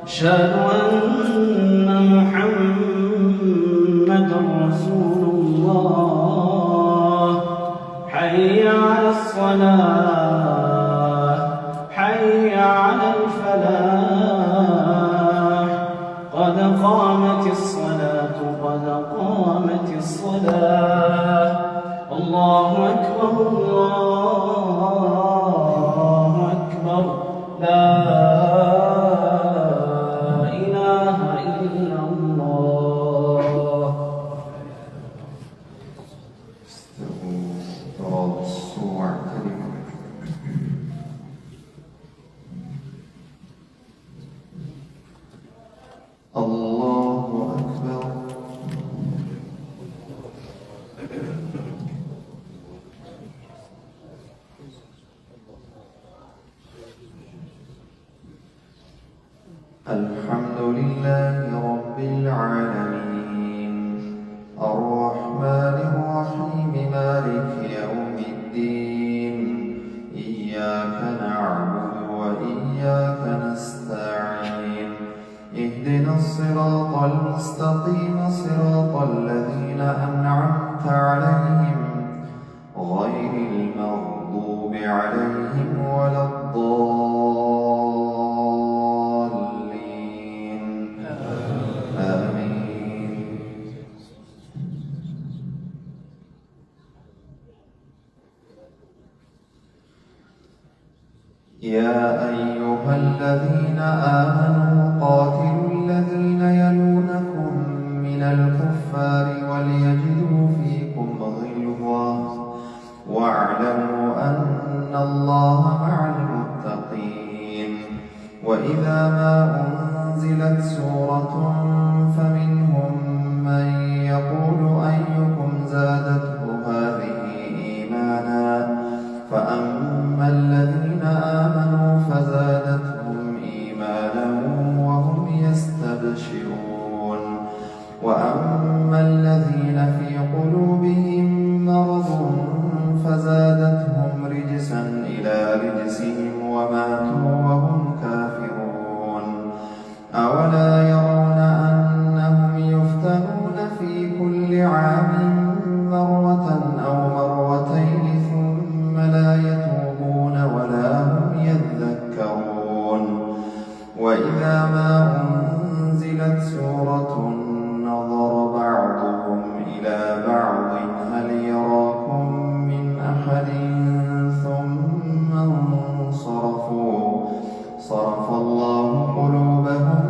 أشهد أن محمدًا رسول الله. حي على الصلاة، حي على الفلاح، قد قامت الصلاة، قد قامت الصلاة. الله أكبر، الله أكبر، لا إله إلا الله. استووا تراصوا واعتدلوا. الله أكبر. الحمد لله رب العالمين، الرحمن الرحيم، مالك يوم الدين. إياك نعبد وإياك نستعين، اهدنا الصراط المستقيم، صراط الذين أنعمت عليهم غير المغضوب عليهم ولا الضالين. آمين. يا أيها الذين آمنوا قاتلوا الذين يلونكم من الكفار وليجدوا فيكم غلظة، واعلموا أن الله مع المتقين. وإذا ما أنزلت سورة فمنهم من يقول أيكم زادته هذه إيمانا، فأما الذين آمنوا فزادتهم إيمانا وهم يستبشرون، وأما الذين في قلوبهم مرض فزادتهم رجسا إلى رجسهم وماتوا وهم كافرون. أولا يرون أنهم يفتنون في كل عام مرة أو مرتين ثم لا يتوبون ولا هم يذكرون. وإذا ما أنزلت سورة نظر بعضهم إلى بعض هل يراكم من أحد ثم انصرفوا، صرف الله قلوبهم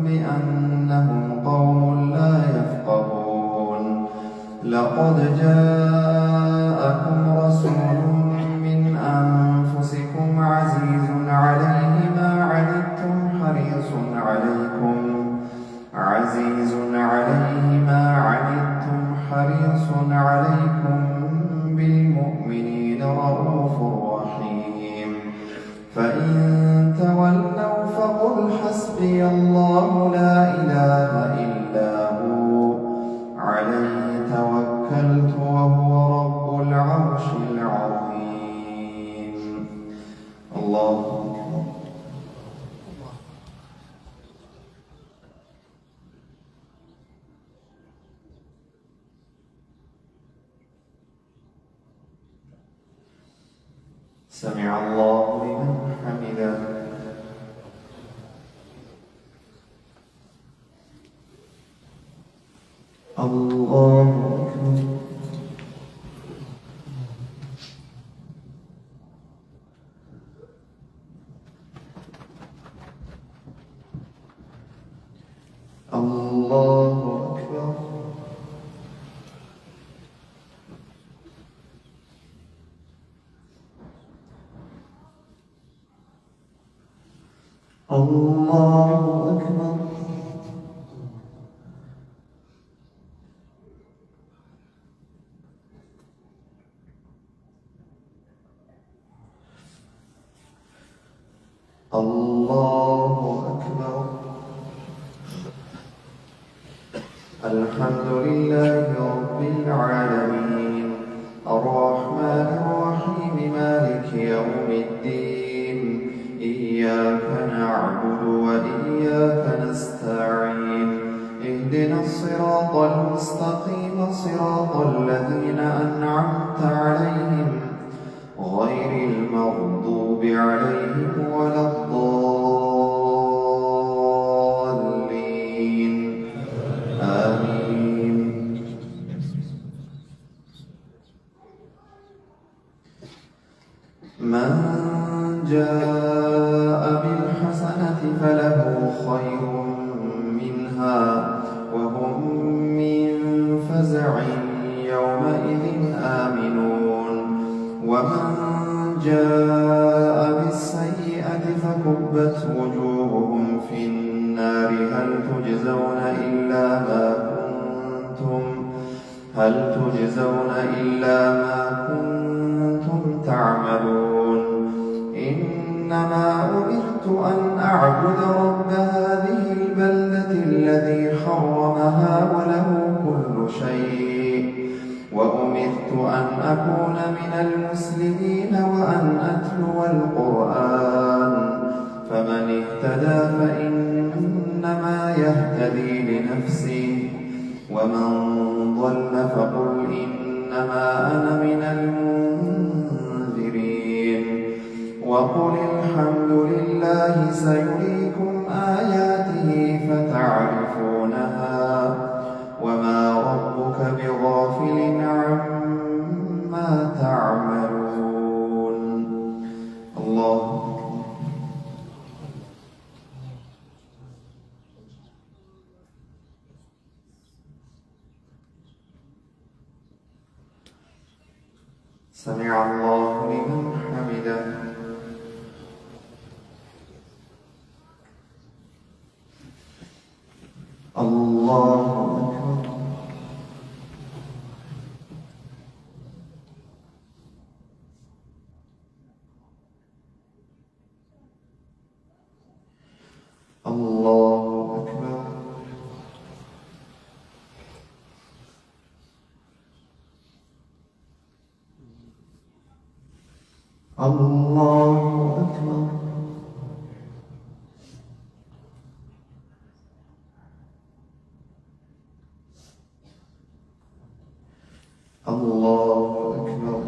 بأنهم قوم لا يفقهون. لقد جاءكم رسول من أنفسكم عزيز عليه ما عنتم حريص عليكم بالمؤمنين رؤوف رحيم. فإن تولوا فقل حسبي الله لا إله إلا هو عليه توكلت وهو رب العرش العظيم. الله أكبر. سمع الله لمن حمده. الله أكبر. الله أكبر. الله أكبر. الله أكبر. الحمد لله رب العالمين، الرحمن الرحيم، مالك يوم الدين. إياك نعبد وإياك واستقيم صراط الذين أنعمت عليهم غير المغضوب عليهم ولا الضالين آمين. من جاء بالحسنة فله خير منها وهم من فزع يومئذ آمنون. ومن جاء بالسيئة فكبت وجوههم في النار هل تجزون إلا ما كنتم تعملون. إنما أمرت أن أعبد رب هذه البلدة الذي حرمها وله كل شيء وأمرت أن أكون من المسلمين وأن أتلو القرآن فمن اهتدى فإنما يهتدي لنفسه ومن ضل فقل إنما أنا من المنذرين. وقل الحمد لله سيريكم آياته فتعرفونها وما ربك بغافل عما تعملون. الله سمع الله لمن حمده. الله أكبر. الله أكبر. الله أكبر. الله أكبر.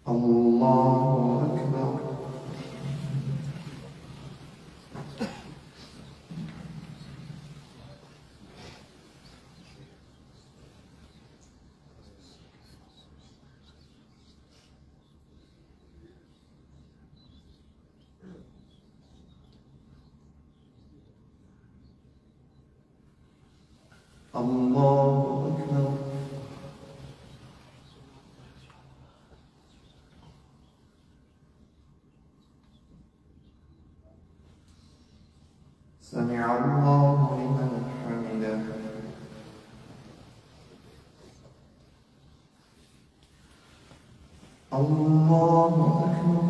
الله أكبر. الله أكبر. سمع الله لمن حمده. الله أكبر.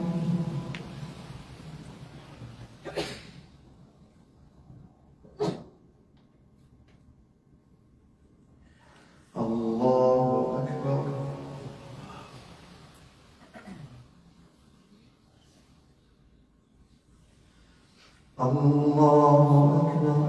الله أكبر. الله أكبر.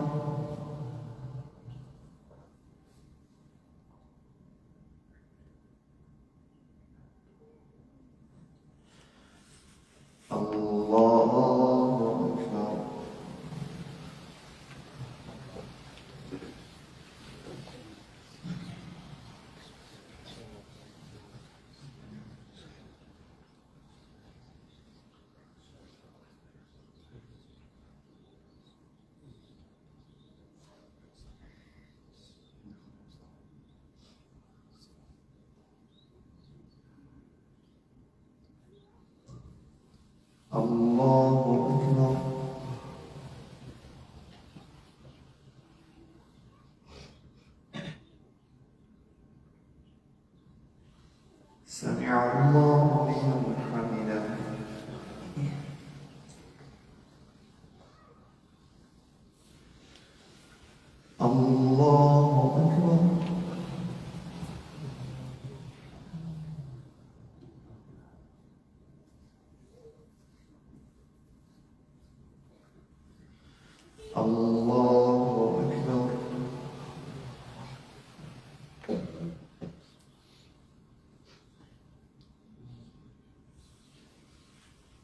الله أكبر.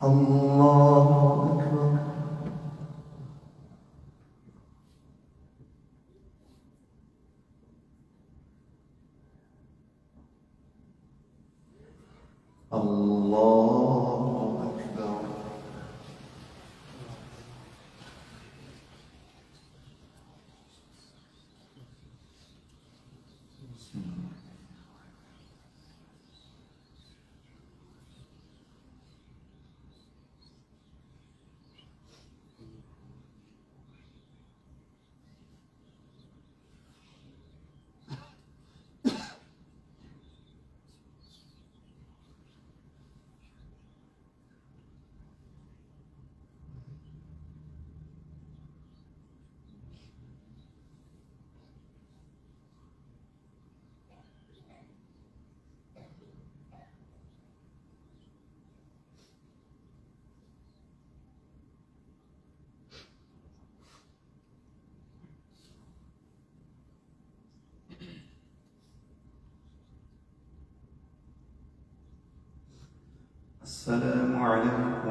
الله أكبر. الله أكبر. السلام عليكم